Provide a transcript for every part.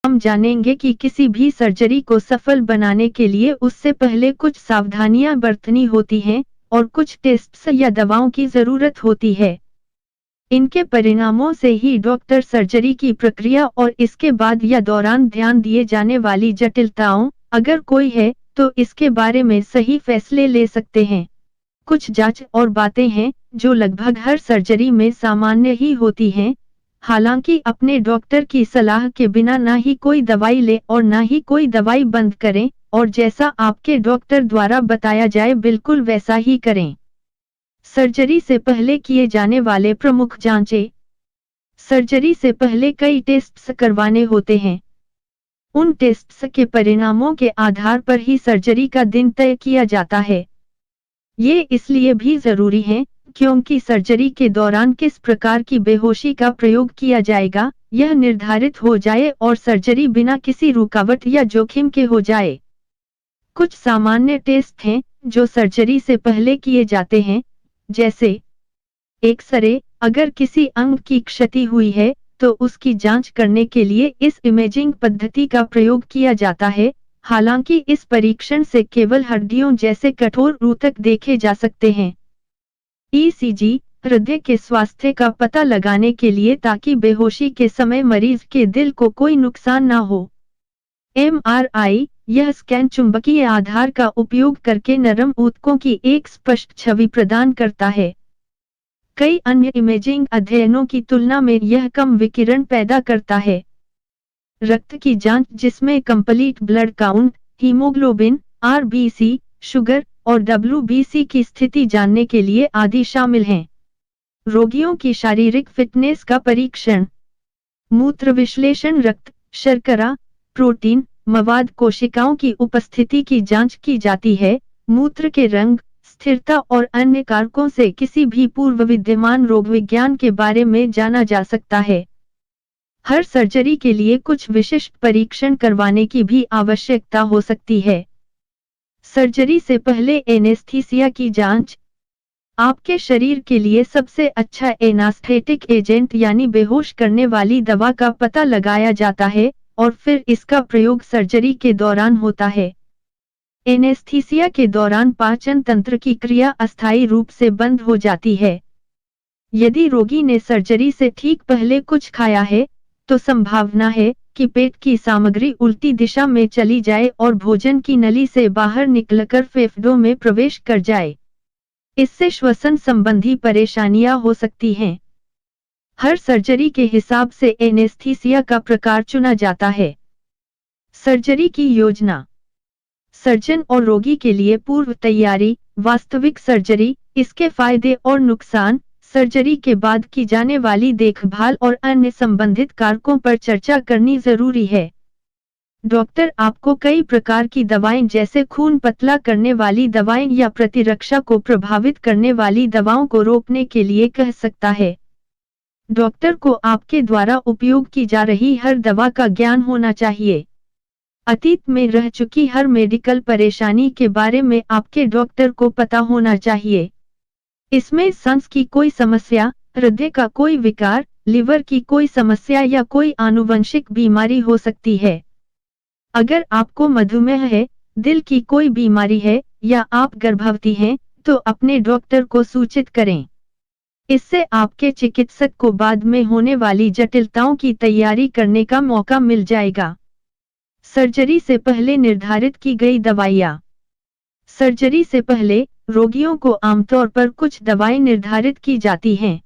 हम जानेंगे कि किसी भी सर्जरी को सफल बनाने के लिए उससे पहले कुछ सावधानियां बरतनी होती हैं और कुछ टेस्ट्स या दवाओं की जरूरत होती है। इनके परिणामों से ही डॉक्टर सर्जरी की प्रक्रिया और इसके बाद या दौरान ध्यान दिए जाने वाली जटिलताओं, अगर कोई है, तो इसके बारे में सही फैसले ले सकते हैं। कुछ जांच और बातें हैं जो लगभग हर सर्जरी में सामान्य ही होती हैं। हालांकि अपने डॉक्टर की सलाह के बिना ना ही कोई दवाई लें और ना ही कोई दवाई बंद करें, और जैसा आपके डॉक्टर द्वारा बताया जाए बिल्कुल वैसा ही करें। सर्जरी से पहले किए जाने वाले प्रमुख जांचें। सर्जरी से पहले कई टेस्ट्स करवाने होते हैं। उन टेस्ट्स के परिणामों के आधार पर ही सर्जरी का दिन तय किया जाता है। ये इसलिए भी जरूरी है क्योंकि सर्जरी के दौरान किस प्रकार की बेहोशी का प्रयोग किया जाएगा, यह निर्धारित हो जाए और सर्जरी बिना किसी रुकावट या जोखिम के हो जाए। कुछ सामान्य टेस्ट हैं जो सर्जरी से पहले किए जाते हैं, जैसे एक्स-रे। अगर किसी अंग की क्षति हुई है, तो उसकी जांच करने के लिए इस इमेजिंग पद्धति का प्रयोग किया जाता है। हालांकि इस परीक्षण से केवल हड्डियों जैसे कठोर ऊतक देखे जा सकते हैं। ईसीजी, हृदय के स्वास्थ्य का पता लगाने के लिए ताकि बेहोशी के समय मरीज के दिल को कोई नुकसान ना हो। एमआरआई, यह स्कैन चुंबकीय आधार का उपयोग करके नरम ऊतकों की एक स्पष्ट छवि प्रदान करता है। कई अन्य इमेजिंग अध्ययनों की तुलना में यह कम विकिरण पैदा करता है। रक्त की जांच, जिसमें complete blood count, haemoglobin, RBC, sugar और डब्ल्यूबीसी की स्थिति जानने के लिए आदि शामिल हैं। रोगियों की शारीरिक फिटनेस का परीक्षण। मूत्र विश्लेषण, रक्त, शर्करा, प्रोटीन, मवाद, कोशिकाओं की उपस्थिति की जांच की जाती है। मूत्र के रंग, स्थिरता और अन्य कारकों से किसी भी पूर्व विद्यमान रोग विज्ञान के बारे में जाना जा सकता है। हर सर्जरी के लिए कुछ विशिष्ट परीक्षण करवाने की भी आवश्यकता हो सकती है। सर्जरी से पहले एनेस्थीसिया की जांच। आपके शरीर के लिए सबसे अच्छा एनास्थेटिक एजेंट यानी बेहोश करने वाली दवा का पता लगाया जाता है और फिर इसका प्रयोग सर्जरी के दौरान होता है। एनेस्थीसिया के दौरान पाचन तंत्र की क्रिया अस्थायी रूप से बंद हो जाती है। यदि रोगी ने सर्जरी से ठीक पहले कुछ खाया है, तो संभावना है कि पेट की सामग्री उल्टी दिशा में चली जाए और भोजन की नली से बाहर निकलकर फेफड़ों में प्रवेश कर जाए। इससे श्वसन संबंधी परेशानियां हो सकती हैं। हर सर्जरी के हिसाब से एनेस्थीसिया का प्रकार चुना जाता है। सर्जरी की योजना। सर्जन और रोगी के लिए पूर्व तैयारी। वास्तविक सर्जरी, इसके फायदे और नुकसान, सर्जरी के बाद की जाने वाली देखभाल और अन्य संबंधित कारकों पर चर्चा करनी जरूरी है। डॉक्टर आपको कई प्रकार की दवाएं जैसे खून पतला करने वाली दवाएं या प्रतिरक्षा को प्रभावित करने वाली दवाओं को रोकने के लिए कह सकता है। डॉक्टर को आपके द्वारा उपयोग की जा रही हर दवा का ज्ञान होना चाहिए। अतीत में रह चुकी हर मेडिकल परेशानी के बारे में आपके डॉक्टर को पता होना चाहिए। इसमें सांस की कोई समस्या, हृदय का कोई विकार, लिवर की कोई समस्या या कोई आनुवंशिक बीमारी हो सकती है। अगर आपको मधुमेह है, दिल की कोई बीमारी है या आप गर्भवती हैं, तो अपने डॉक्टर को सूचित करें। इससे आपके चिकित्सक को बाद में होने वाली जटिलताओं की तैयारी करने का मौका मिल जाएगा। सर्जरी से पहले निर्धारित की गई दवाइयाँ। सर्जरी से पहले रोगियों को आमतौर पर कुछ दवाएं निर्धारित की जाती हैं।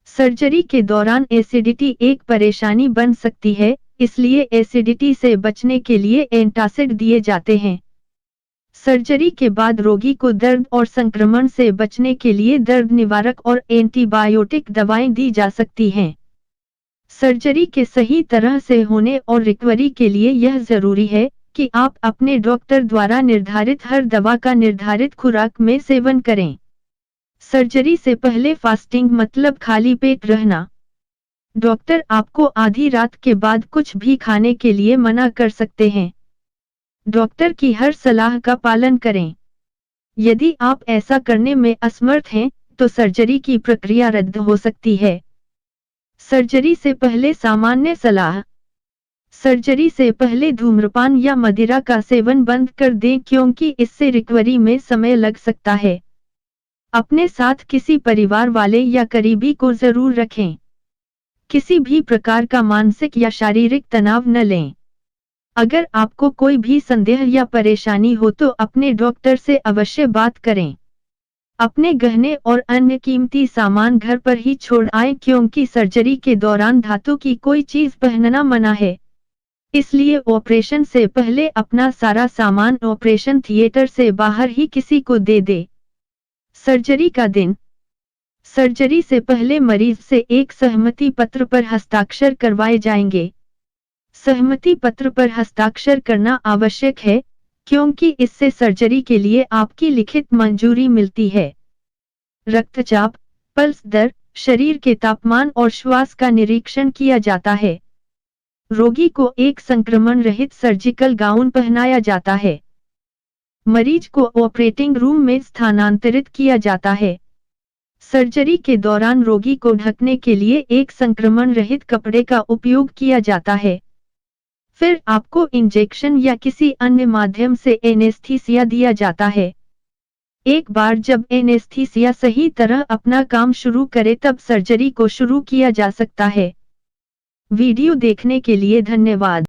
सर्जरी के दौरान एसिडिटी एक परेशानी बन सकती है, इसलिए एसिडिटी से बचने के लिए एंटासिड दिए जाते हैं। सर्जरी के बाद रोगी को दर्द और संक्रमण से बचने के लिए दर्द निवारक और एंटीबायोटिक दवाएं दी जा सकती हैं। सर्जरी के सही तरह से होने और रिकवरी के लिए यह जरूरी है कि आप अपने डॉक्टर द्वारा निर्धारित हर दवा का निर्धारित खुराक में सेवन करें। सर्जरी से पहले फास्टिंग मतलब खाली पेट रहना। डॉक्टर आपको आधी रात के बाद कुछ भी खाने के लिए मना कर सकते हैं। डॉक्टर की हर सलाह का पालन करें। यदि आप ऐसा करने में असमर्थ हैं, तो सर्जरी की प्रक्रिया रद्द हो सकती है। सर्जरी से पहले सामान्य सलाह। सर्जरी से पहले धूम्रपान या मदिरा का सेवन बंद कर दें क्योंकि इससे रिकवरी में समय लग सकता है। अपने साथ किसी परिवार वाले या करीबी को जरूर रखें। किसी भी प्रकार का मानसिक या शारीरिक तनाव न लें। अगर आपको कोई भी संदेह या परेशानी हो तो अपने डॉक्टर से अवश्य बात करें। अपने गहने और अन्य कीमती सामान घर पर ही छोड़ आएं क्योंकि सर्जरी के दौरान धातु की कोई चीज पहनना मना है। इसलिए ऑपरेशन से पहले अपना सारा सामान ऑपरेशन थिएटर से बाहर ही किसी को दे दे। सर्जरी का दिन। सर्जरी से पहले मरीज से एक सहमति पत्र पर हस्ताक्षर करवाए जाएंगे। सहमति पत्र पर हस्ताक्षर करना आवश्यक है क्योंकि इससे सर्जरी के लिए आपकी लिखित मंजूरी मिलती है। रक्तचाप, पल्स दर, शरीर के तापमान और श्वास का निरीक्षण किया जाता है। रोगी को एक संक्रमण रहित सर्जिकल गाउन पहनाया जाता है। मरीज को ऑपरेटिंग रूम में स्थानांतरित किया जाता है। सर्जरी के दौरान रोगी को ढकने के लिए एक संक्रमण रहित कपड़े का उपयोग किया जाता है। फिर आपको इंजेक्शन या किसी अन्य माध्यम से एनेस्थीसिया दिया जाता है। एक बार जब एनेस्थीसिया सही तरह अपना काम शुरू करे तब सर्जरी को शुरू किया जा सकता है। वीडियो देखने के लिए धन्यवाद।